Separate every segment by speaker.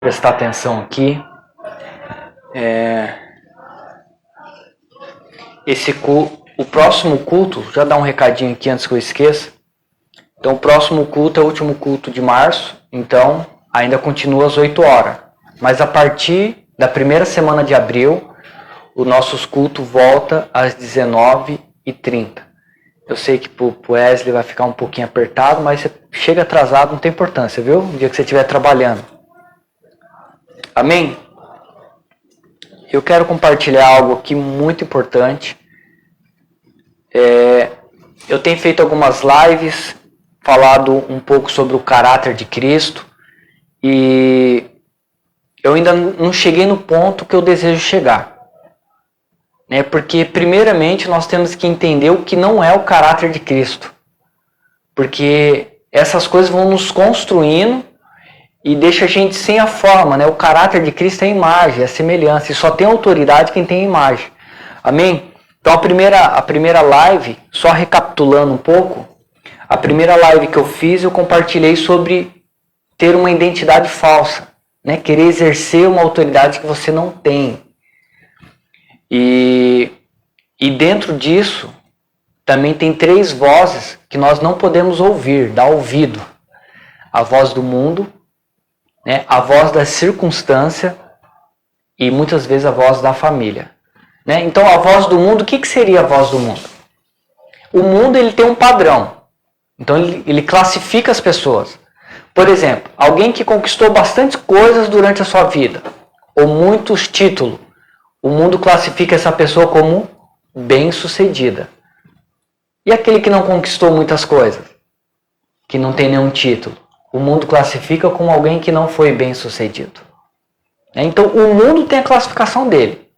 Speaker 1: Prestar atenção aqui. O próximo culto, já dá um recadinho aqui antes que eu esqueça. Então, o próximo culto é o último culto de março, então ainda continua às 8 horas. Mas a partir da primeira semana de abril, o nosso culto volta às 19h30. Eu sei que pro Wesley vai ficar um pouquinho apertado, mas você chega atrasado, não tem importância, viu? No dia que você estiver trabalhando. Amém? Eu quero compartilhar algo aqui muito importante. Eu tenho feito algumas lives, falado um pouco sobre o caráter de Cristo, e eu ainda não cheguei no ponto que eu desejo chegar. Porque, primeiramente, nós temos que entender o que não é o caráter de Cristo. Porque essas coisas vão nos construindo e deixa a gente sem a forma. O caráter de Cristo é a imagem, é a semelhança. E só tem autoridade quem tem a imagem. Amém? Então, a primeira live, só recapitulando um pouco, a primeira live que eu fiz, eu compartilhei sobre ter uma identidade falsa. Querer exercer uma autoridade que você não tem. E dentro disso, também tem 3 vozes que nós não podemos ouvir, dar ouvido. A voz do mundo, a voz da circunstância e muitas vezes a voz da família. Então, a voz do mundo, o que seria a voz do mundo? O mundo ele tem um padrão. Então, ele classifica as pessoas. Por exemplo, alguém que conquistou bastante coisas durante a sua vida, ou muitos títulos, o mundo classifica essa pessoa como bem-sucedida. E aquele que não conquistou muitas coisas, que não tem nenhum título, o mundo classifica como alguém que não foi bem-sucedido. Então, o mundo tem a classificação dele.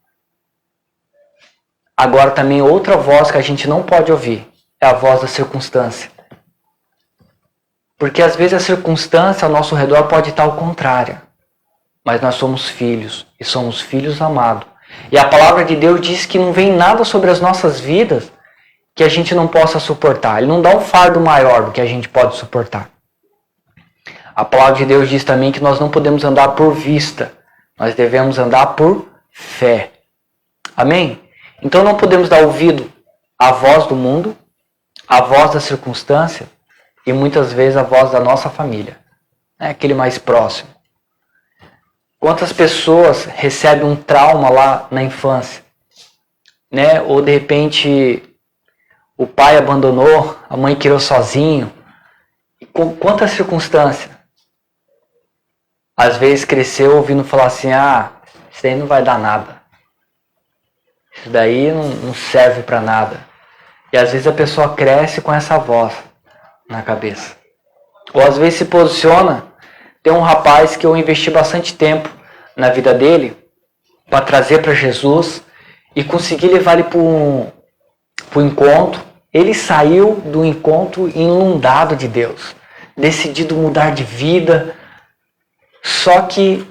Speaker 1: Agora, também outra voz que a gente não pode ouvir é a voz da circunstância. Porque às vezes a circunstância ao nosso redor pode estar ao contrário. Mas nós somos filhos, e somos filhos amados. E a palavra de Deus diz que não vem nada sobre as nossas vidas que a gente não possa suportar. Ele não dá um fardo maior do que a gente pode suportar. A palavra de Deus diz também que nós não podemos andar por vista. Nós devemos andar por fé. Amém? Então não podemos dar ouvido à voz do mundo, à voz da circunstância e muitas vezes à voz da nossa família. Aquele mais próximo. Quantas pessoas recebem um trauma lá na infância? Ou de repente o pai abandonou, a mãe criou sozinho. E com quantas circunstâncias? Às vezes cresceu ouvindo falar assim, isso daí não vai dar nada. Isso daí não serve para nada. E às vezes a pessoa cresce com essa voz na cabeça. Ou às vezes se posiciona. Tem um rapaz que eu investi bastante tempo na vida dele para trazer para Jesus e conseguir levar ele para o encontro. Ele saiu do encontro inundado de Deus, decidido mudar de vida. Só que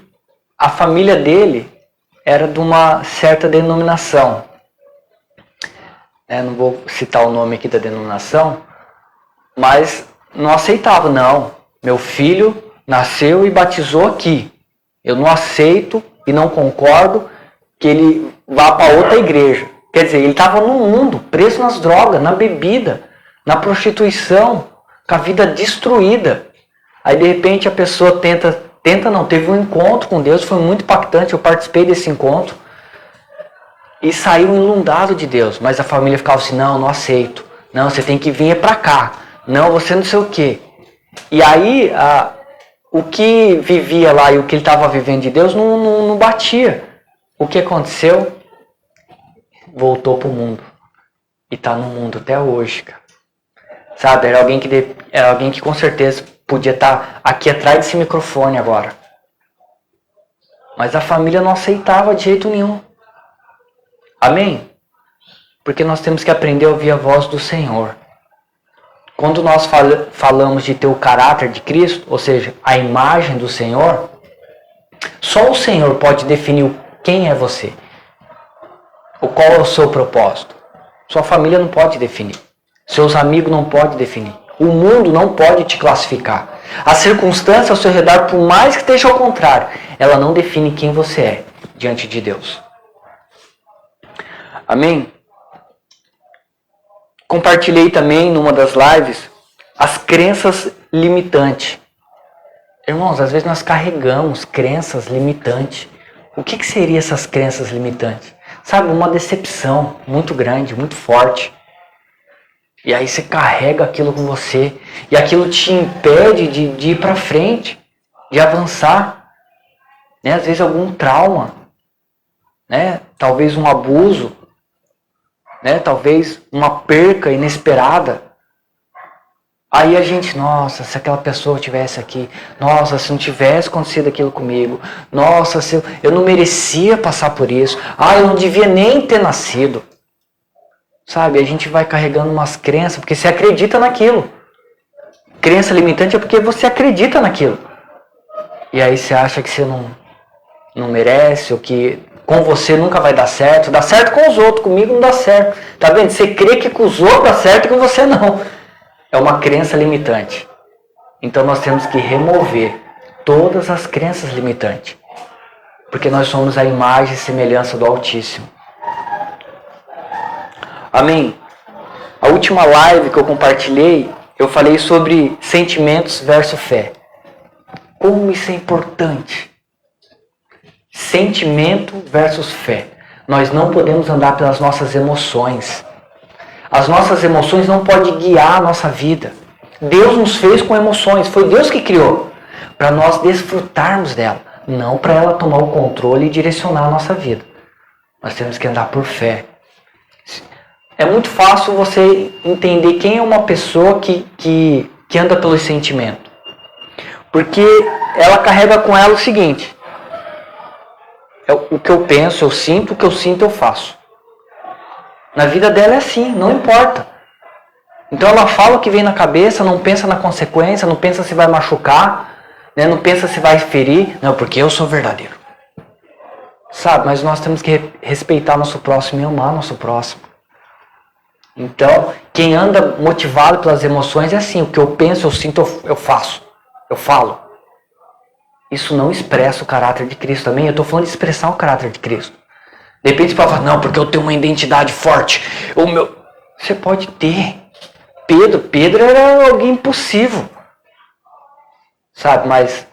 Speaker 1: a família dele era de uma certa denominação. Não vou citar o nome aqui da denominação, mas não aceitava, não. Meu filho nasceu e batizou aqui. Eu não aceito e não concordo que ele vá para outra igreja. Quer dizer, ele estava no mundo, preso nas drogas, na bebida, na prostituição, com a vida destruída. Aí de repente a pessoa teve um encontro com Deus, foi muito impactante, eu participei desse encontro. E saiu inundado de Deus, mas a família ficava assim, não aceito. Não, você tem que vir para cá. Não, você não sei o quê. E aí, o que vivia lá e o que ele estava vivendo de Deus não batia. O que aconteceu? Voltou para o mundo. E está no mundo até hoje, cara. Sabe, era alguém que com certeza podia estar aqui atrás desse microfone agora. Mas a família não aceitava de jeito nenhum. Amém? Porque nós temos que aprender a ouvir a voz do Senhor. Quando nós falamos de ter o caráter de Cristo, ou seja, a imagem do Senhor, só o Senhor pode definir quem é você. Ou qual é o seu propósito. Sua família não pode definir. Seus amigos não podem definir. O mundo não pode te classificar. A circunstância ao seu redor, por mais que esteja ao contrário, ela não define quem você é diante de Deus. Amém? Compartilhei também numa das lives as crenças limitantes. Irmãos, às vezes nós carregamos crenças limitantes. O que seriam essas crenças limitantes? Sabe, uma decepção muito grande, muito forte. E aí você carrega aquilo com você. E aquilo te impede de ir para frente, de avançar. Né? Às vezes algum trauma, né? Talvez um abuso, né? Talvez uma perca inesperada. Aí a gente, nossa, se aquela pessoa estivesse aqui, nossa, se não tivesse acontecido aquilo comigo, nossa, se eu não merecia passar por isso, eu não devia nem ter nascido. Sabe, a gente vai carregando umas crenças, porque você acredita naquilo. Crença limitante é porque você acredita naquilo. E aí você acha que você não merece, ou que com você nunca vai dar certo. Dá certo com os outros, comigo não dá certo. Tá vendo? Você crê que com os outros dá certo e com você não. É uma crença limitante. Então nós temos que remover todas as crenças limitantes. Porque nós somos a imagem e semelhança do Altíssimo. Amém? A última live que eu compartilhei, eu falei sobre sentimentos versus fé. Como isso é importante. Sentimento versus fé. Nós não podemos andar pelas nossas emoções. As nossas emoções não podem guiar a nossa vida. Deus nos fez com emoções. Foi Deus que criou. Para nós desfrutarmos dela. Não para ela tomar o controle e direcionar a nossa vida. Nós temos que andar por fé. É muito fácil você entender quem é uma pessoa que anda pelos sentimentos. Porque ela carrega com ela o seguinte. O que eu penso, eu sinto. O que eu sinto, eu faço. Na vida dela é assim, não importa. Então ela fala o que vem na cabeça, não pensa na consequência, não pensa se vai machucar, né? Não pensa se vai ferir. Não, porque eu sou verdadeiro. Sabe, mas nós temos que respeitar nosso próximo e amar nosso próximo. Então, quem anda motivado pelas emoções é assim, o que eu penso, eu sinto, eu faço. Eu falo. Isso não expressa o caráter de Cristo também. Eu estou falando de expressar o caráter de Cristo. De repente você pode falar, não, porque eu tenho uma identidade forte. Você pode ter. Pedro era alguém impossível. Sabe, mas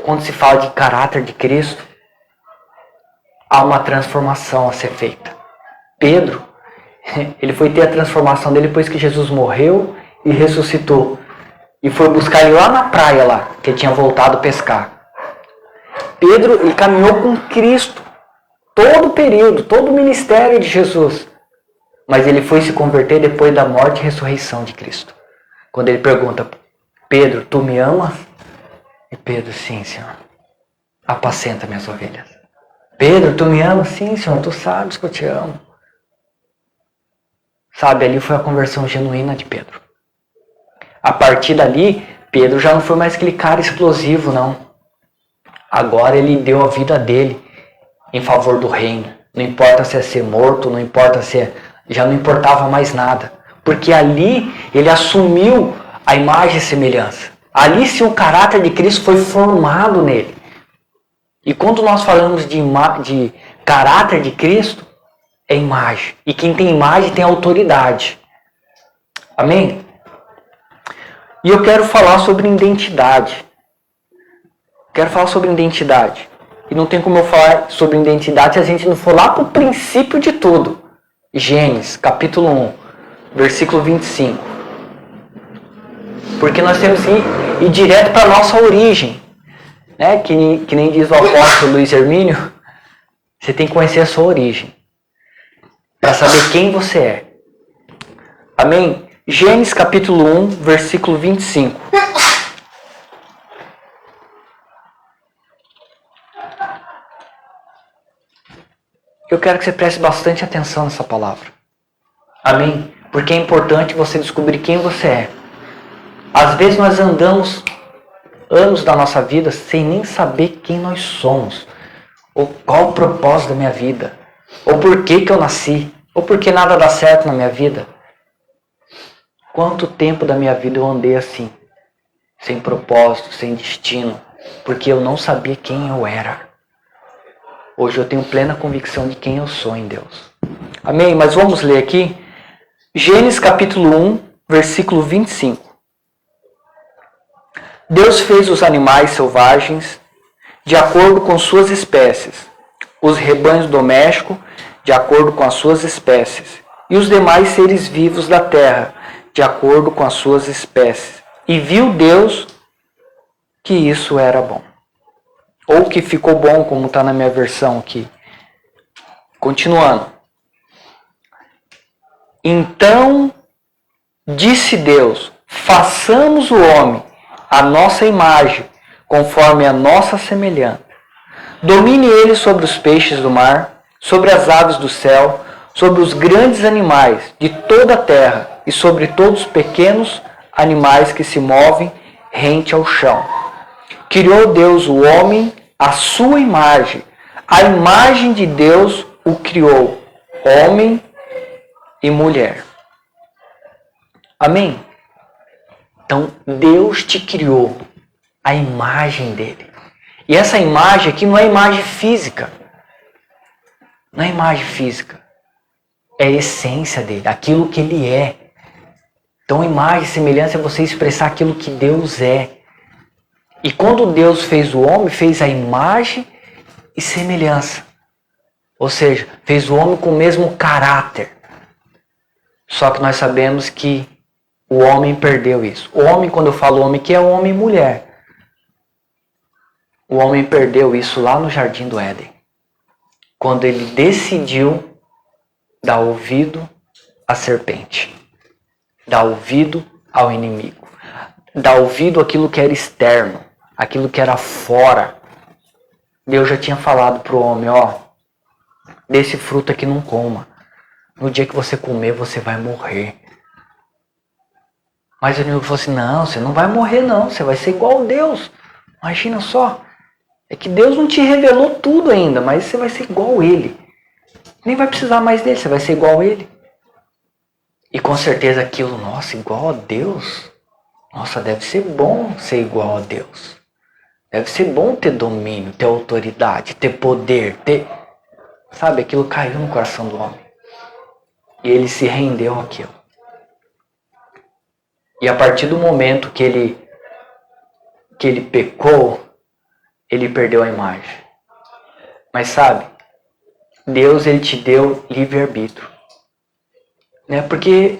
Speaker 1: quando se fala de caráter de Cristo, há uma transformação a ser feita. Pedro, ele foi ter a transformação dele depois que Jesus morreu e ressuscitou. E foi buscar ele lá na praia, lá, que ele tinha voltado a pescar. Pedro, ele caminhou com Cristo. Todo o período, todo o ministério de Jesus. Mas ele foi se converter depois da morte e ressurreição de Cristo. Quando ele pergunta, Pedro, tu me amas? E Pedro, sim, Senhor. Apacenta minhas ovelhas. Pedro, tu me amas? Sim, Senhor, tu sabes que eu te amo. Sabe, ali foi a conversão genuína de Pedro. A partir dali, Pedro já não foi mais aquele cara explosivo, não. Agora ele deu a vida dele em favor do reino. Não importa se é ser morto, não importa se é... Já não importava mais nada. Porque ali ele assumiu a imagem e semelhança. Ali sim o caráter de Cristo foi formado nele. E quando nós falamos de caráter de Cristo, é imagem. E quem tem imagem tem autoridade. Amém? E eu quero falar sobre identidade. Quero falar sobre identidade. E não tem como eu falar sobre identidade se a gente não for lá para o princípio de tudo. Gênesis, capítulo 1, versículo 25. Porque nós temos que ir direto para a nossa origem. Né? Que nem diz o apóstolo Luiz Hermínio, você tem que conhecer a sua origem. Para saber quem você é. Amém? Gênesis capítulo 1, versículo 25. Eu quero que você preste bastante atenção nessa palavra. Amém? Porque é importante você descobrir quem você é. Às vezes nós andamos anos da nossa vida sem nem saber quem nós somos. Ou qual o propósito da minha vida. Ou por que eu nasci. Ou por que nada dá certo na minha vida. Quanto tempo da minha vida eu andei assim, sem propósito, sem destino, porque eu não sabia quem eu era. Hoje eu tenho plena convicção de quem eu sou em Deus. Amém? Mas vamos ler aqui. Gênesis capítulo 1, versículo 25. Deus fez os animais selvagens de acordo com suas espécies, os rebanhos domésticos de acordo com as suas espécies, e os demais seres vivos da terra de acordo com as suas espécies. E viu Deus que isso era bom. Ou que ficou bom, como está na minha versão aqui. Continuando. Então disse Deus: façamos o homem à nossa imagem, conforme a nossa semelhança. Domine ele sobre os peixes do mar, sobre as aves do céu, sobre os grandes animais de toda a terra e sobre todos os pequenos animais que se movem rente ao chão. Criou Deus o homem à sua imagem. A imagem de Deus o criou, homem e mulher. Amém? Então, Deus te criou a imagem dele. E essa imagem aqui não é imagem física. Não é imagem física. É a essência dele, aquilo que ele é. Então, imagem e semelhança é você expressar aquilo que Deus é. E quando Deus fez o homem, fez a imagem e semelhança. Ou seja, fez o homem com o mesmo caráter. Só que nós sabemos que o homem perdeu isso. O homem, quando eu falo homem, que é homem e mulher. O homem perdeu isso lá no Jardim do Éden. Quando ele decidiu dar ouvido à serpente. Dar ouvido ao inimigo. Dar ouvido àquilo que era externo. Aquilo que era fora. Deus já tinha falado para o homem, ó, desse fruto aqui não coma. No dia que você comer, você vai morrer. Mas o inimigo falou assim, não, você não vai morrer não, você vai ser igual a Deus. Imagina só. É que Deus não te revelou tudo ainda, mas você vai ser igual a Ele. Nem vai precisar mais dele, você vai ser igual a Ele. E com certeza aquilo, nossa, igual a Deus? Nossa, deve ser bom ser igual a Deus. Deve ser bom ter domínio, ter autoridade, ter poder, ter... Sabe, aquilo caiu no coração do homem. E ele se rendeu àquilo. E a partir do momento que ele pecou, ele perdeu a imagem. Mas sabe, Deus ele te deu livre-arbítrio. Né? Porque,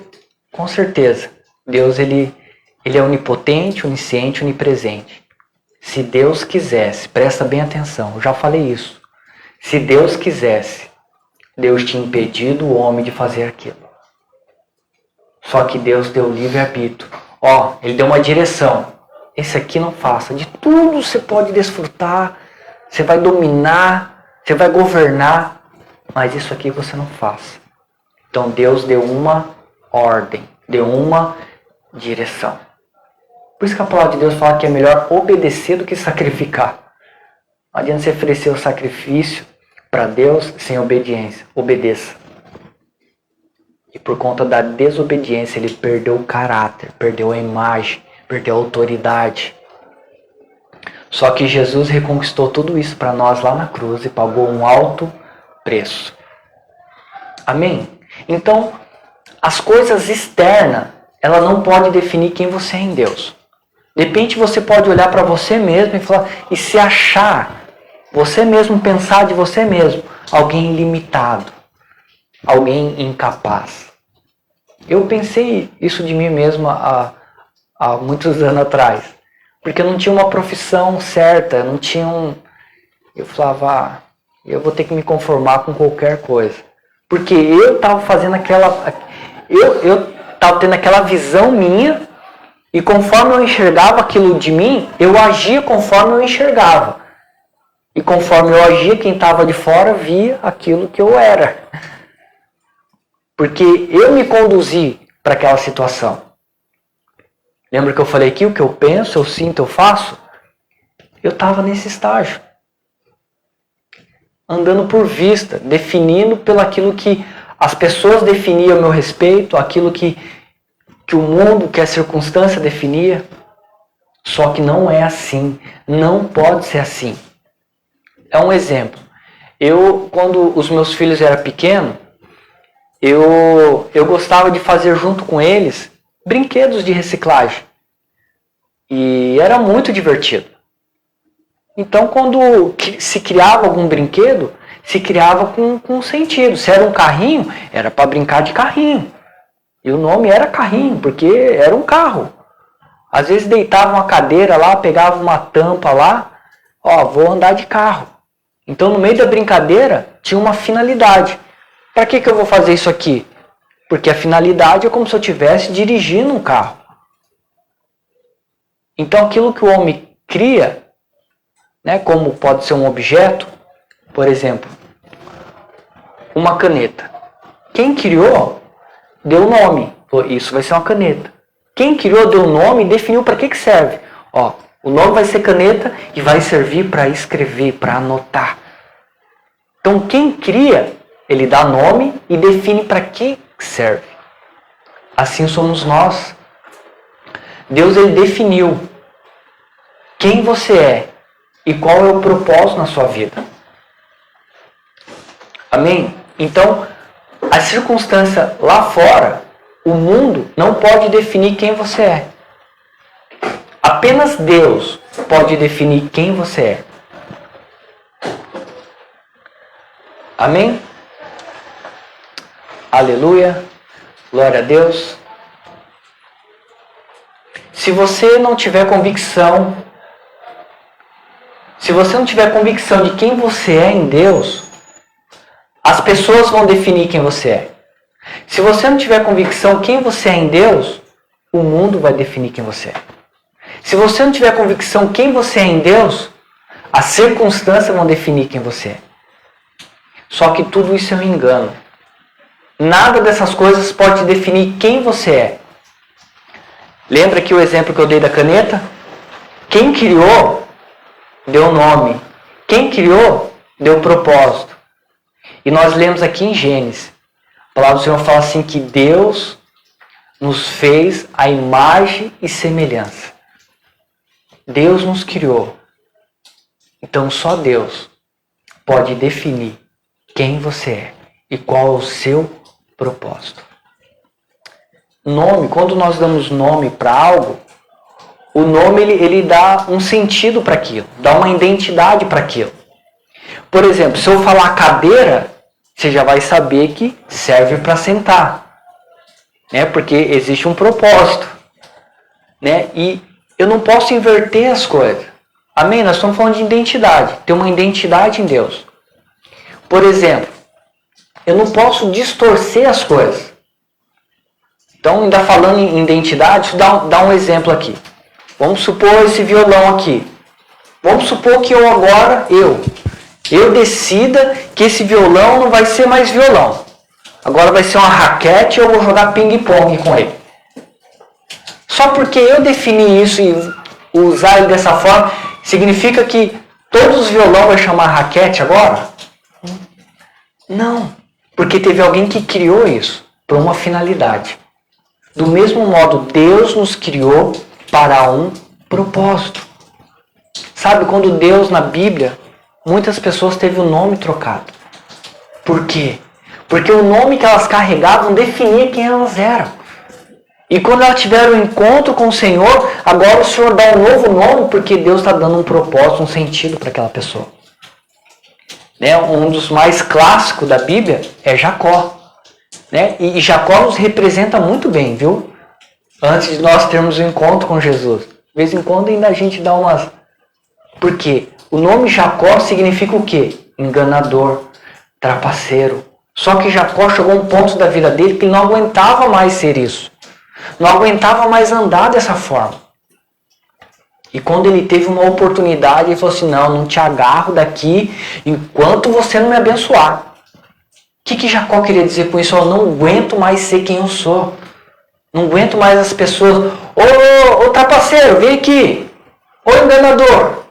Speaker 1: com certeza, Deus ele é onipotente, onisciente, onipresente. Se Deus quisesse, presta bem atenção, eu já falei isso. Se Deus quisesse, Deus tinha impedido o homem de fazer aquilo. Só que Deus deu livre-arbítrio. Ó, ele deu uma direção. Esse aqui não faça. De tudo você pode desfrutar, você vai dominar, você vai governar, mas isso aqui você não faça. Então Deus deu uma ordem, deu uma direção. Por isso que a palavra de Deus fala que é melhor obedecer do que sacrificar. Não adianta você oferecer o sacrifício para Deus sem obediência. Obedeça. E por conta da desobediência, ele perdeu o caráter, perdeu a imagem, perdeu a autoridade. Só que Jesus reconquistou tudo isso para nós lá na cruz e pagou um alto preço. Amém? Então, as coisas externas, ela não pode definir quem você é em Deus. De repente você pode olhar para você mesmo e falar, e se achar, você mesmo pensar de você mesmo, alguém limitado, alguém incapaz. Eu pensei isso de mim mesmo há muitos anos atrás, porque eu não tinha uma profissão certa, eu não tinha eu falava, eu vou ter que me conformar com qualquer coisa, porque eu estava fazendo eu estava tendo aquela visão minha, e conforme eu enxergava aquilo de mim, eu agia conforme eu enxergava. E conforme eu agia, quem estava de fora via aquilo que eu era. Porque eu me conduzi para aquela situação. Lembra que eu falei aqui, o que eu penso, eu sinto, eu faço? Eu estava nesse estágio. Andando por vista, definindo pelo aquilo que as pessoas definiam a meu respeito, aquilo que que o mundo, que a circunstância definia. Só que não é assim. Não pode ser assim. É um exemplo. Quando os meus filhos eram pequenos, eu gostava de fazer junto com eles brinquedos de reciclagem. E era muito divertido. Então, quando se criava algum brinquedo, se criava com sentido. Se era um carrinho, era para brincar de carrinho. E o nome era carrinho, porque era um carro. Às vezes deitava uma cadeira lá, pegava uma tampa lá, vou andar de carro. Então, no meio da brincadeira, tinha uma finalidade. Para que eu vou fazer isso aqui? Porque a finalidade é como se eu estivesse dirigindo um carro. Então, aquilo que o homem cria, né, como pode ser um objeto, por exemplo, uma caneta. Quem criou, deu nome. Isso vai ser uma caneta. Quem criou, deu nome e definiu para que serve. O nome vai ser caneta e vai servir para escrever, para anotar. Então, quem cria, ele dá nome e define para que serve. Assim somos nós. Deus, ele definiu quem você é e qual é o propósito na sua vida. Amém? Então, a circunstância lá fora, o mundo não pode definir quem você é. Apenas Deus pode definir quem você é. Amém? Aleluia. Glória a Deus. Se você não tiver convicção, de quem você é em Deus, as pessoas vão definir quem você é. Se você não tiver convicção de quem você é em Deus, o mundo vai definir quem você é. Se você não tiver convicção de quem você é em Deus, as circunstâncias vão definir quem você é. Só que tudo isso é um engano. Nada dessas coisas pode definir quem você é. Lembra aqui o exemplo que eu dei da caneta? Quem criou, deu nome. Quem criou, deu propósito. E nós lemos aqui em Gênesis. A palavra do Senhor fala assim que Deus nos fez a imagem e semelhança. Deus nos criou. Então só Deus pode definir quem você é e qual é o seu propósito. Nome, quando nós damos nome para algo, o nome ele dá um sentido para aquilo, dá uma identidade para aquilo. Por exemplo, se eu falar cadeira, você já vai saber que serve para sentar, né? Porque existe um propósito, né? E eu não posso inverter as coisas. Amém? Nós estamos falando de identidade, ter uma identidade em Deus. Por exemplo, eu não posso distorcer as coisas. Então, ainda falando em identidade, dá um exemplo aqui. Vamos supor esse violão aqui. Vamos supor que eu decida que esse violão não vai ser mais violão. Agora vai ser uma raquete e eu vou jogar ping-pong com ele. Só porque eu defini isso e usar ele dessa forma, significa que todos os violões vão chamar raquete agora? Não. Porque teve alguém que criou isso para uma finalidade. Do mesmo modo, Deus nos criou para um propósito. Sabe, quando Deus na Bíblia, muitas pessoas teve o nome trocado. Por quê? Porque o nome que elas carregavam definia quem elas eram. E quando elas tiveram um encontro com o Senhor, agora o Senhor dá um novo nome porque Deus está dando um propósito, um sentido para aquela pessoa. Né? Um dos mais clássicos da Bíblia é Jacó. Né? E Jacó nos representa muito bem, viu? Antes de nós termos um encontro com Jesus. De vez em quando ainda a gente dá umas... Por quê? O nome Jacó significa o quê? Enganador, trapaceiro. Só que Jacó chegou a um ponto da vida dele que ele não aguentava mais ser isso. Não aguentava mais andar dessa forma. E quando ele teve uma oportunidade, ele falou assim, não te agarro daqui enquanto você não me abençoar. O que Jacó queria dizer com isso? Eu não aguento mais ser quem eu sou. Não aguento mais as pessoas. Ô trapaceiro, vem aqui. Ô enganador,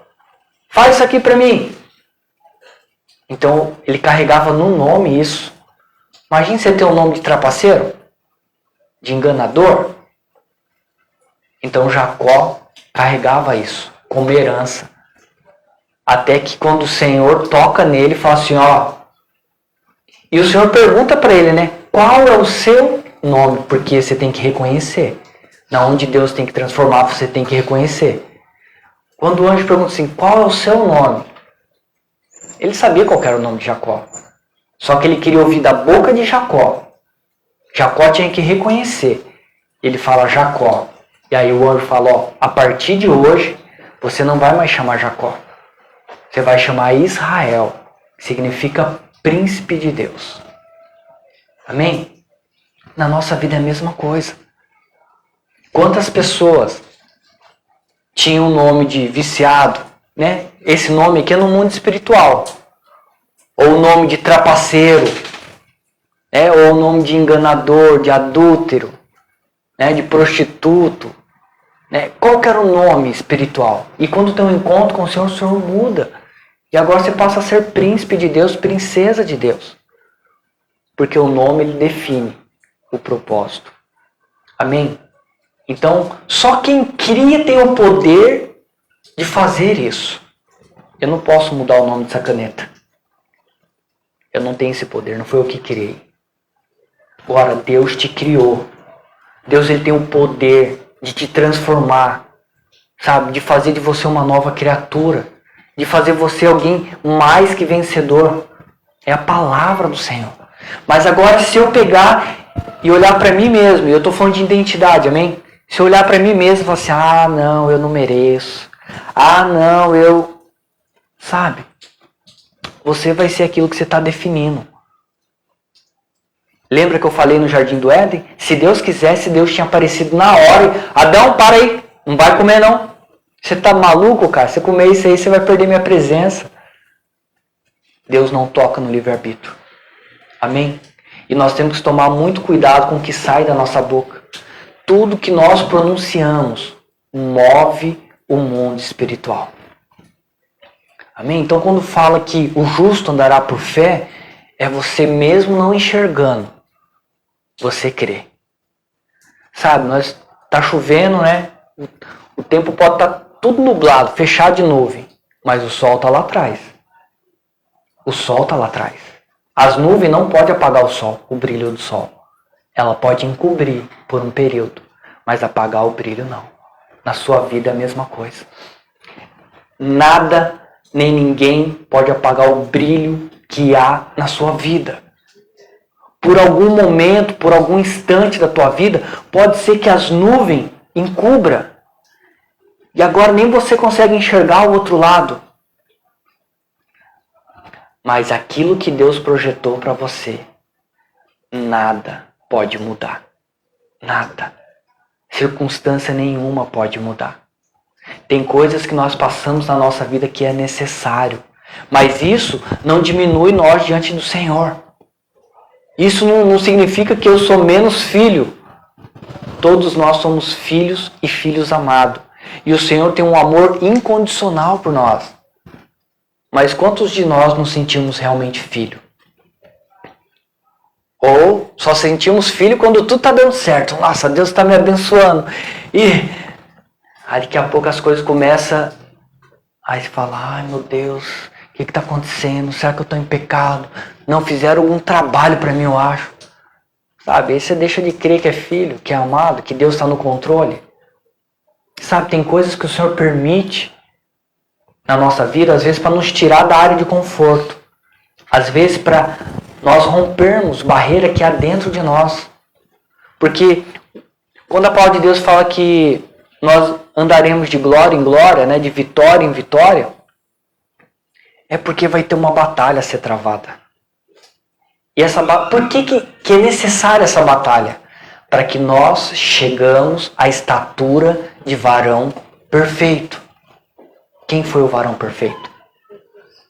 Speaker 1: faz isso aqui para mim. Então ele carregava no nome isso. Imagina você ter um nome de trapaceiro, de enganador. Então Jacó carregava isso como herança. Até que quando o Senhor toca nele, fala assim, ó. E o Senhor pergunta para ele, né? Qual é o seu nome? Porque você tem que reconhecer. Na onde Deus tem que transformar, você tem que reconhecer. Quando o anjo pergunta assim, qual é o seu nome? Ele sabia qual era o nome de Jacó. Só que ele queria ouvir da boca de Jacó. Jacó tinha que reconhecer. Ele fala Jacó. E aí o anjo fala, ó, a partir de hoje, você não vai mais chamar Jacó. Você vai chamar Israel, que significa príncipe de Deus. Amém? Na nossa vida é a mesma coisa. Quantas pessoas tinham o nome de viciado, né? Esse nome aqui é no mundo espiritual. Ou o nome de trapaceiro, né? Ou o nome de enganador, de adúltero, né? De prostituto. Né? Qual que era o nome espiritual? E quando tem um encontro com o Senhor muda. E agora você passa a ser príncipe de Deus, princesa de Deus. Porque o nome ele define o propósito. Amém? Então, só quem cria tem o poder de fazer isso. Eu não posso mudar o nome dessa caneta. Eu não tenho esse poder, não foi eu que criei. Agora, Deus te criou. Deus ele tem o poder de te transformar, sabe? De fazer de você uma nova criatura. De fazer você alguém mais que vencedor. É a palavra do Senhor. Mas agora, se eu pegar e olhar para mim mesmo, e eu estou falando de identidade, amém? Se eu olhar para mim mesmo e falar assim, ah, não, eu não mereço. Ah, não, eu... Sabe? Você vai ser aquilo que você está definindo. Lembra que eu falei no Jardim do Éden? Se Deus quisesse, Deus tinha aparecido na hora. Adão, para aí. Não vai comer, não. Você tá maluco, cara? Se comer isso aí, você vai perder minha presença. Deus não toca no livre-arbítrio. Amém? E nós temos que tomar muito cuidado com o que sai da nossa boca. Tudo que nós pronunciamos move o mundo espiritual. Amém? Então quando fala que o justo andará por fé, é você mesmo não enxergando. Você crê. Sabe, tá chovendo, né? O tempo pode estar tudo nublado, fechado de nuvem. Mas o sol está lá atrás. O sol está lá atrás. As nuvens não podem apagar o sol, o brilho do sol. Ela pode encobrir por um período, mas apagar o brilho não. Na sua vida é a mesma coisa. Nada nem ninguém pode apagar o brilho que há na sua vida. Por algum momento, por algum instante da tua vida, pode ser que as nuvens encubram. E agora nem você consegue enxergar o outro lado. Mas aquilo que Deus projetou para você, nada pode mudar. Nada. Circunstância nenhuma pode mudar. Tem coisas que nós passamos na nossa vida que é necessário. Mas isso não diminui nós diante do Senhor. Isso não significa que eu sou menos filho. Todos nós somos filhos e filhos amados. E o Senhor tem um amor incondicional por nós. Mas quantos de nós nos sentimos realmente filho? Ou só sentimos filho quando tudo está dando certo. Nossa, Deus está me abençoando. E aí daqui a pouco as coisas começam. Aí você fala, ai meu Deus, o que está acontecendo? Será que eu estou em pecado? Não fizeram algum trabalho para mim, eu acho. Sabe, aí você deixa de crer que é filho, que é amado, que Deus está no controle. Sabe, tem coisas que o Senhor permite na nossa vida, às vezes para nos tirar da área de conforto. Às vezes para nós rompermos barreira que há dentro de nós. Porque quando a palavra de Deus fala que nós andaremos de glória em glória, né, de vitória em vitória, é porque vai ter uma batalha a ser travada. E por que é necessária essa batalha? Para que nós chegamos à estatura de varão perfeito. Quem foi o varão perfeito?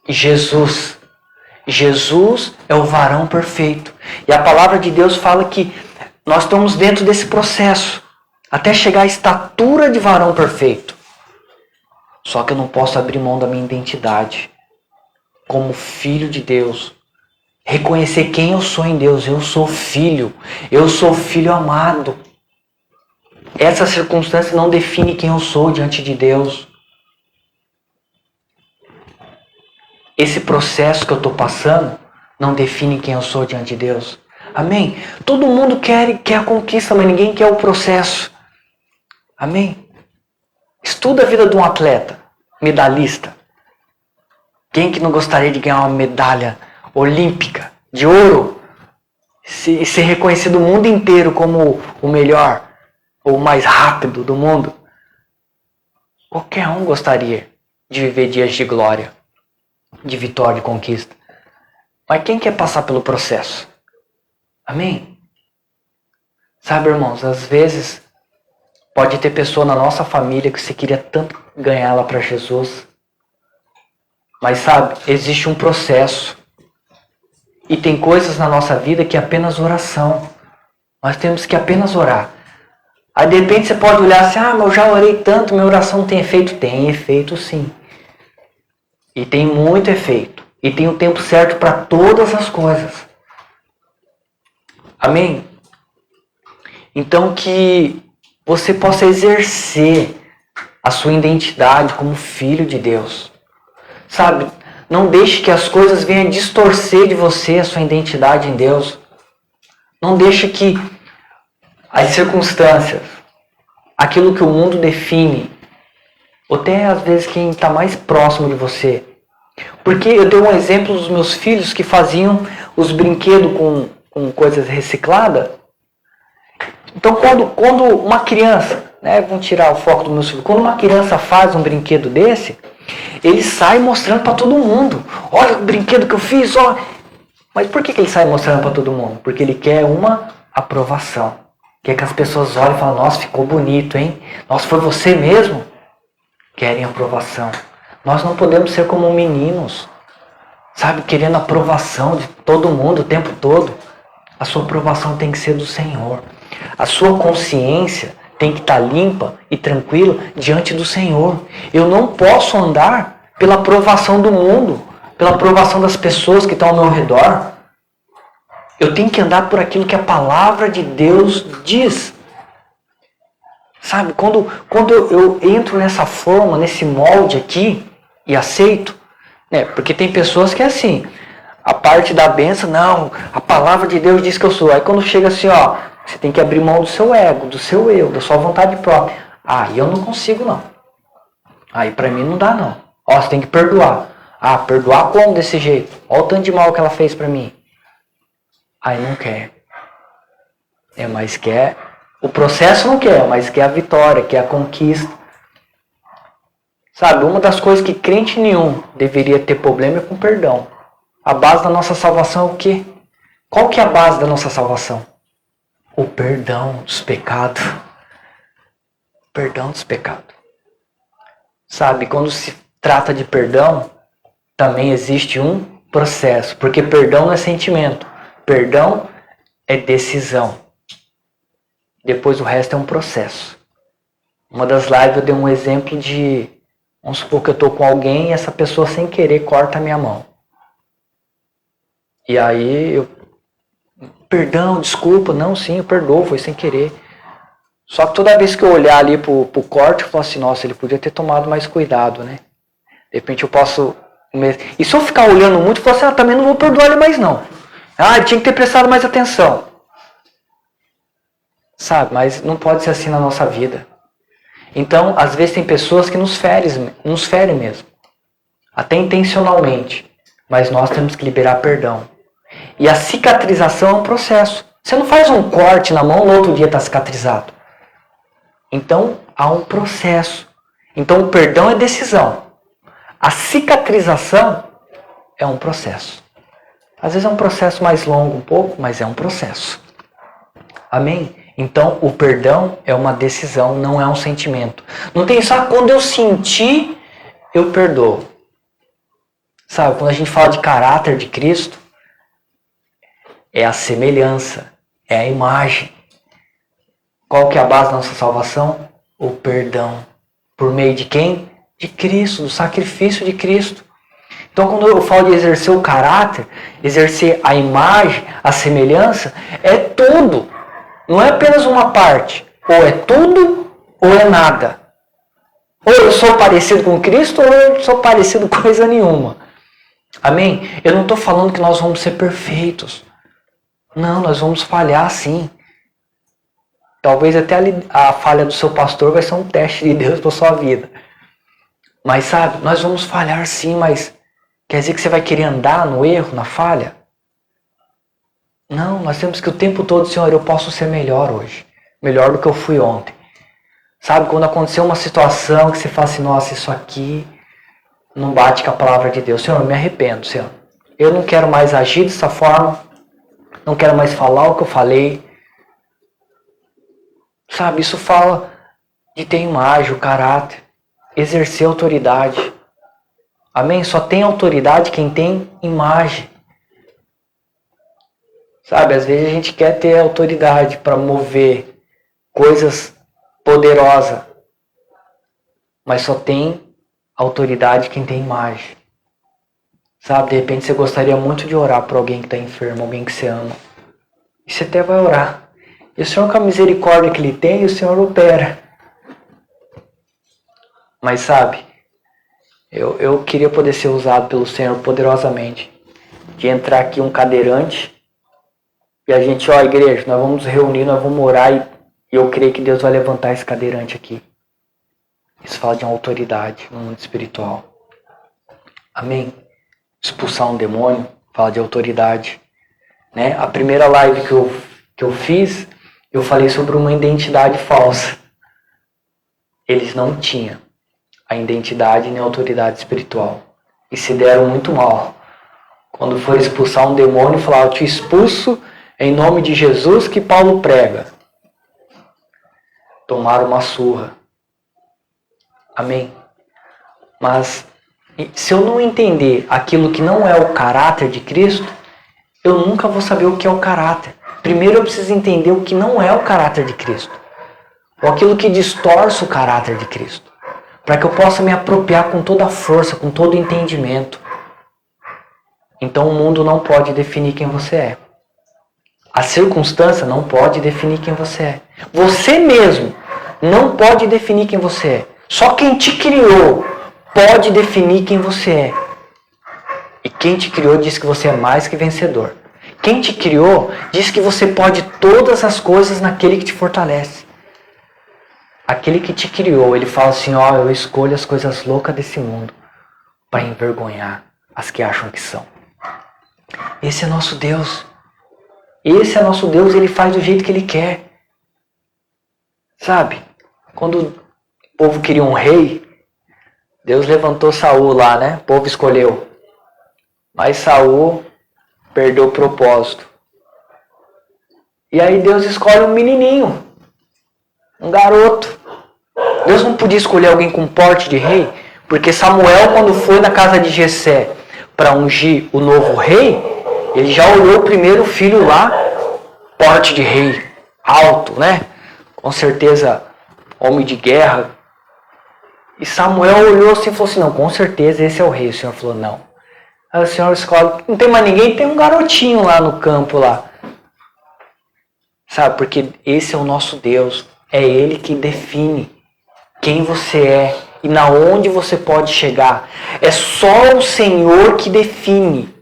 Speaker 1: Jesus. Jesus é o varão perfeito. E a palavra de Deus fala que nós estamos dentro desse processo. Até chegar à estatura de varão perfeito. Só que eu não posso abrir mão da minha identidade. Como filho de Deus. Reconhecer quem eu sou em Deus. Eu sou filho. Eu sou filho amado. Essa circunstância não define quem eu sou diante de Deus. Esse processo que eu estou passando não define quem eu sou diante de Deus. Amém? Todo mundo quer a conquista, mas ninguém quer o processo. Amém? Estuda a vida de um atleta, medalhista. Quem que não gostaria de ganhar uma medalha olímpica, de ouro? E ser reconhecido o mundo inteiro como o melhor, ou o mais rápido do mundo? Qualquer um gostaria de viver dias de glória, de vitória e conquista. Mas quem quer passar pelo processo? Amém? Sabe, irmãos, às vezes pode ter pessoa na nossa família que você queria tanto ganhar ela para Jesus. Mas sabe, existe um processo. E tem coisas na nossa vida que é apenas oração. Nós temos que apenas orar. Aí de repente você pode olhar assim, mas eu já orei tanto, minha oração não tem efeito. Tem efeito sim. E tem muito efeito. E tem o tempo certo para todas as coisas. Amém? Então que você possa exercer a sua identidade como filho de Deus. Sabe? Não deixe que as coisas venham distorcer de você a sua identidade em Deus. Não deixe que as circunstâncias, aquilo que o mundo define, ou até às vezes quem está mais próximo de você. Porque eu dei um exemplo dos meus filhos que faziam os brinquedos com coisas recicladas. Então quando uma criança, vamos tirar o foco do meu filho, quando uma criança faz um brinquedo desse, ele sai mostrando para todo mundo. Olha o brinquedo que eu fiz, ó. Mas por que ele sai mostrando para todo mundo? Porque ele quer uma aprovação. Quer que as pessoas olhem e falem, nossa, ficou bonito, hein? Nossa, foi você mesmo? Querem aprovação. Nós não podemos ser como meninos, sabe, querendo aprovação de todo mundo o tempo todo. A sua aprovação tem que ser do Senhor. A sua consciência tem que estar limpa e tranquila diante do Senhor. Eu não posso andar pela aprovação do mundo, pela aprovação das pessoas que estão ao meu redor. Eu tenho que andar por aquilo que a palavra de Deus diz. Sabe, quando eu entro nessa forma, nesse molde aqui, e aceito, porque tem pessoas que é assim, a parte da bênção, não, a palavra de Deus diz que eu sou. Aí quando chega assim, você tem que abrir mão do seu ego, do seu eu, da sua vontade própria. Eu não consigo não. Aí pra mim não dá não. Você tem que perdoar. Perdoar como desse jeito? Olha o tanto de mal que ela fez pra mim. Aí não quer. Mas quer. O processo não quer, mas quer a vitória, quer a conquista. Sabe, uma das coisas que crente nenhum deveria ter problema é com perdão. A base da nossa salvação é o quê? Qual que é a base da nossa salvação? O perdão dos pecados. Perdão dos pecados. Sabe, quando se trata de perdão, também existe um processo. Porque perdão não é sentimento. Perdão é decisão. Depois o resto é um processo. Uma das lives eu dei um exemplo de... Vamos supor que eu estou com alguém e essa pessoa sem querer corta a minha mão. E aí eu... Perdão, desculpa. Não, sim, eu perdoo, foi sem querer. Só que toda vez que eu olhar ali pro corte, eu falo assim, nossa, ele podia ter tomado mais cuidado, né? De repente eu posso... E se eu ficar olhando muito, eu falo assim, também não vou perdoar ele mais não. Ele tinha que ter prestado mais atenção. Sabe, mas não pode ser assim na nossa vida. Então, às vezes tem pessoas que nos ferem mesmo. Até intencionalmente. Mas nós temos que liberar perdão. E a cicatrização é um processo. Você não faz um corte na mão, no outro dia está cicatrizado. Então, há um processo. Então, o perdão é decisão. A cicatrização é um processo. Às vezes é um processo mais longo um pouco, mas é um processo. Amém? Então, o perdão é uma decisão, não é um sentimento. Não tem só quando eu sentir, eu perdoo. Sabe, quando a gente fala de caráter de Cristo, é a semelhança, é a imagem. Qual que é a base da nossa salvação? O perdão. Por meio de quem? De Cristo, do sacrifício de Cristo. Então, quando eu falo de exercer o caráter, exercer a imagem, a semelhança, é tudo. Não é apenas uma parte. Ou é tudo ou é nada. Ou eu sou parecido com Cristo ou eu sou parecido com coisa nenhuma. Amém? Eu não estou falando que nós vamos ser perfeitos. Não, nós vamos falhar sim. Talvez até a falha do seu pastor vai ser um teste de Deus para sua vida. Mas sabe, nós vamos falhar sim, mas quer dizer que você vai querer andar no erro, na falha? Não, nós temos que o tempo todo, Senhor, eu posso ser melhor hoje. Melhor do que eu fui ontem. Sabe, quando aconteceu uma situação que você fala assim, nossa, isso aqui não bate com a palavra de Deus. Senhor, eu me arrependo, Senhor. Eu não quero mais agir dessa forma. Não quero mais falar o que eu falei. Sabe, isso fala de ter imagem, o caráter. Exercer autoridade. Amém? Só tem autoridade quem tem imagem. Sabe, às vezes a gente quer ter autoridade para mover coisas poderosas. Mas só tem autoridade quem tem imagem. Sabe, de repente você gostaria muito de orar por alguém que está enfermo, alguém que você ama. E você até vai orar. E o Senhor, com a misericórdia que Ele tem, o Senhor opera. Mas sabe, eu queria poder ser usado pelo Senhor poderosamente. De entrar aqui um cadeirante e a gente, ó, igreja, nós vamos nos reunir, nós vamos orar e eu creio que Deus vai levantar esse cadeirante aqui. Isso fala de uma autoridade no mundo espiritual. Amém? Expulsar um demônio fala de autoridade. Né? A primeira live que eu fiz, eu falei sobre uma identidade falsa. Eles não tinham a identidade nem a autoridade espiritual. E se deram muito mal. Quando for expulsar um demônio, falar, eu te expulso em nome de Jesus que Paulo prega. Tomaram uma surra. Amém? Mas se eu não entender aquilo que não é o caráter de Cristo, eu nunca vou saber o que é o caráter. Primeiro eu preciso entender o que não é o caráter de Cristo. Ou aquilo que distorce o caráter de Cristo. Para que eu possa me apropriar com toda a força, com todo o entendimento. Então o mundo não pode definir quem você é. A circunstância não pode definir quem você é. Você mesmo não pode definir quem você é. Só quem te criou pode definir quem você é. E quem te criou diz que você é mais que vencedor. Quem te criou diz que você pode todas as coisas naquele que te fortalece. Aquele que te criou, ele fala assim, ó, eu escolho as coisas loucas desse mundo para envergonhar as que acham que são. Esse é nosso Deus. Esse é nosso Deus, ele faz do jeito que ele quer. Sabe? Quando o povo queria um rei, Deus levantou Saul lá, né? O povo escolheu. Mas Saul perdeu o propósito. E aí Deus escolhe um menininho. Um garoto. Deus não podia escolher alguém com porte de rei, porque Samuel, quando foi na casa de Jessé para ungir o novo rei, ele já olhou o primeiro filho lá, porte de rei, alto, né? Com certeza, homem de guerra. E Samuel olhou assim e falou assim, não, com certeza esse é o rei. O Senhor falou, não. Aí o Senhor escolhe, não tem mais ninguém, tem um garotinho lá no campo lá. Sabe, porque esse é o nosso Deus. É Ele que define quem você é e na onde você pode chegar. É só o Senhor que define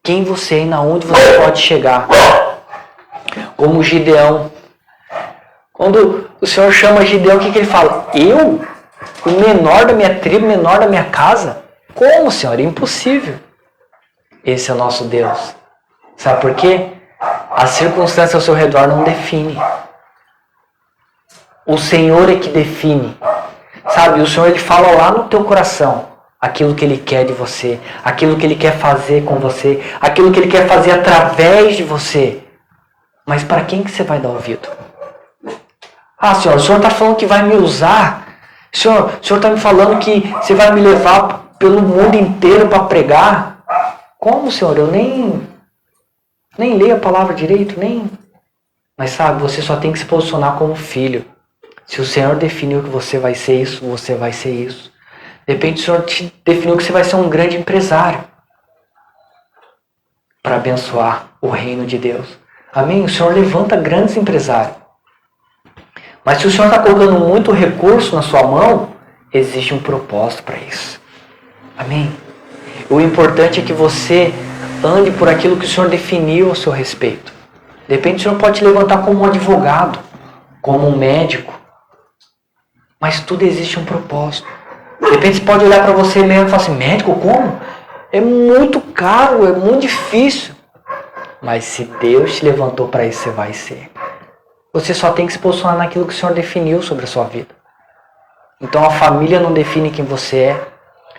Speaker 1: quem você é e na onde você pode chegar. Como Gideão. Quando o Senhor chama Gideão, o que ele fala? Eu? O menor da minha tribo, o menor da minha casa? Como, Senhor? É impossível. Esse é o nosso Deus. Sabe por quê? As circunstâncias ao seu redor não definem. O Senhor é que define. Sabe, o Senhor ele fala lá no teu coração aquilo que Ele quer de você, aquilo que Ele quer fazer com você, aquilo que Ele quer fazer através de você. Mas para quem que você vai dar ouvido? Ah, Senhor, o Senhor está falando que vai me usar. O Senhor está me falando que você vai me levar pelo mundo inteiro para pregar. Como, Senhor? Eu nem leio a palavra direito, nem... Mas sabe, você só tem que se posicionar como filho. Se o Senhor definiu que você vai ser isso, você vai ser isso. De repente o Senhor te definiu que você vai ser um grande empresário para abençoar o reino de Deus. Amém? O Senhor levanta grandes empresários. Mas se o Senhor está colocando muito recurso na sua mão, existe um propósito para isso. Amém? O importante é que você ande por aquilo que o Senhor definiu a seu respeito. De repente o Senhor pode te levantar como um advogado, como um médico. Mas tudo existe um propósito. De repente você pode olhar para você mesmo e falar assim, médico, como? É muito caro, é muito difícil. Mas se Deus te levantou para isso, você vai ser. Você só tem que se posicionar naquilo que o Senhor definiu sobre a sua vida. Então a família não define quem você é.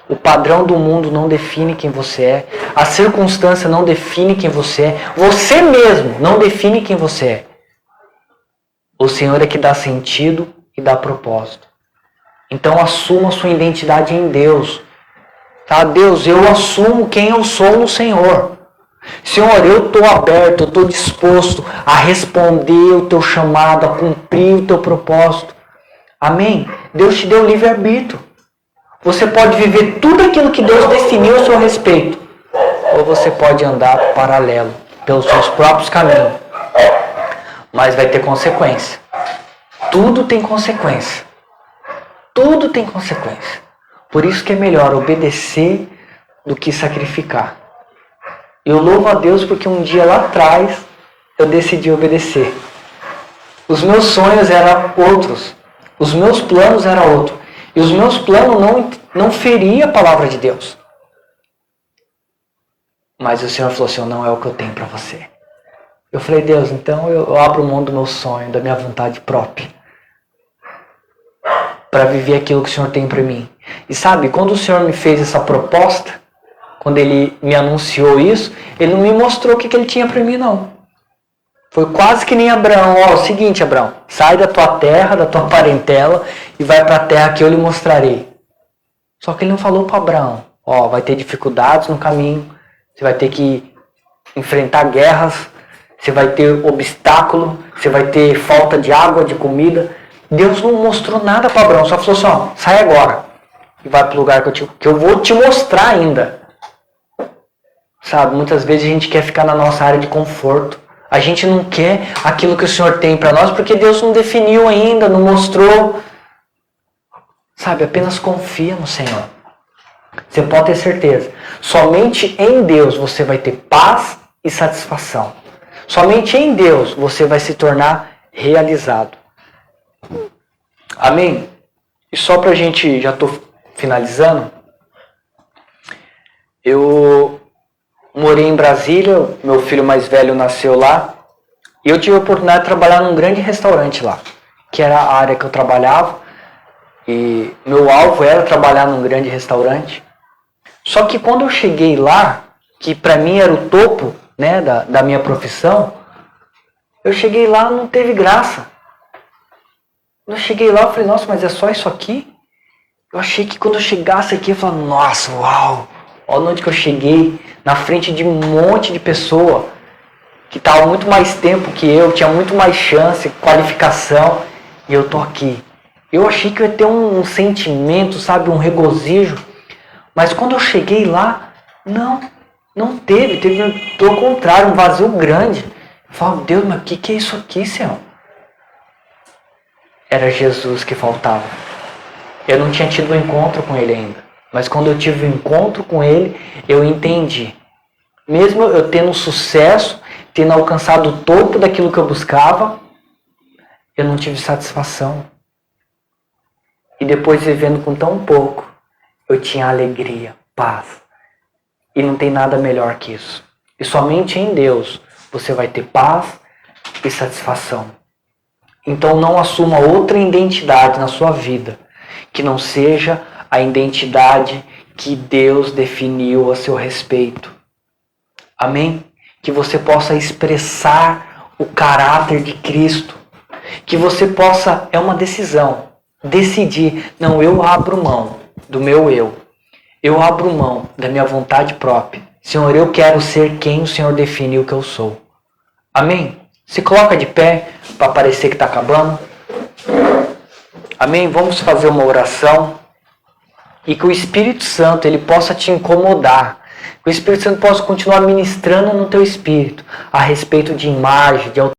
Speaker 1: O padrão do mundo não define quem você é. A circunstância não define quem você é. Você mesmo não define quem você é. O Senhor é que dá sentido e dá propósito. Então assuma a sua identidade em Deus. Tá? Deus, eu assumo quem eu sou no Senhor. Senhor, eu estou aberto, eu estou disposto a responder o teu chamado, a cumprir o teu propósito. Amém? Deus te deu livre-arbítrio. Você pode viver tudo aquilo que Deus definiu a seu respeito. Ou você pode andar paralelo, pelos seus próprios caminhos. Mas vai ter consequência. Tudo tem consequência. Tudo tem consequência. Por isso que é melhor obedecer do que sacrificar. Eu louvo a Deus porque um dia lá atrás eu decidi obedecer. Os meus sonhos eram outros. Os meus planos eram outros. E os meus planos não feriam a palavra de Deus. Mas o Senhor falou assim, não é o que eu tenho para você. Eu falei, Deus, então eu abro mão do meu sonho, da minha vontade própria. Para viver aquilo que o Senhor tem para mim. E sabe, quando o Senhor me fez essa proposta, quando Ele me anunciou isso, Ele não me mostrou o que Ele tinha para mim, não. Foi quase que nem Abraão. Ó, o seguinte, Abraão, sai da tua terra, da tua parentela e vai para a terra que eu lhe mostrarei. Só que Ele não falou para Abraão, ó, vai ter dificuldades no caminho, você vai ter que enfrentar guerras, você vai ter obstáculo, você vai ter falta de água, de comida. Deus não mostrou nada para Abraão, só falou assim, ó, sai agora e vai para o lugar que eu vou te mostrar ainda. Sabe, muitas vezes a gente quer ficar na nossa área de conforto. A gente não quer aquilo que o Senhor tem para nós porque Deus não definiu ainda, não mostrou. Sabe, apenas confia no Senhor. Você pode ter certeza. Somente em Deus você vai ter paz e satisfação. Somente em Deus você vai se tornar realizado. Amém? E só pra gente, já estou finalizando. Eu morei em Brasília, meu filho mais velho nasceu lá. E eu tive a oportunidade de trabalhar num grande restaurante lá. Que era a área que eu trabalhava. E meu alvo era trabalhar num grande restaurante. Só que quando eu cheguei lá, que pra mim era o topo, né, da minha profissão, eu cheguei lá, não teve graça. Quando eu cheguei lá, eu falei, nossa, mas é só isso aqui? Eu achei que quando eu chegasse aqui, eu falava, nossa, uau! Olha onde que eu cheguei, na frente de um monte de pessoa que estava muito mais tempo que eu, tinha muito mais chance, qualificação, e eu tô aqui. Eu achei que eu ia ter um sentimento, sabe, um regozijo, mas quando eu cheguei lá, não teve pelo contrário, um vazio grande. Eu falo, Deus, mas o que é isso aqui, Senhor? Era Jesus que faltava. Eu não tinha tido um encontro com Ele ainda. Mas quando eu tive um encontro com Ele, eu entendi. Mesmo eu tendo sucesso, tendo alcançado o topo daquilo que eu buscava, eu não tive satisfação. E depois, vivendo com tão pouco, eu tinha alegria, paz. E não tem nada melhor que isso. E somente em Deus você vai ter paz e satisfação. Então não assuma outra identidade na sua vida que não seja a identidade que Deus definiu a seu respeito. Amém? Que você possa expressar o caráter de Cristo. Que você possa, é uma decisão, decidir, não, eu abro mão do meu eu. Eu abro mão da minha vontade própria. Senhor, eu quero ser quem o Senhor definiu que eu sou. Amém? Se coloca de pé para parecer que está acabando. Amém? Vamos fazer uma oração. E que o Espírito Santo ele possa te incomodar. Que o Espírito Santo possa continuar ministrando no teu espírito a respeito de imagem, de autoridade.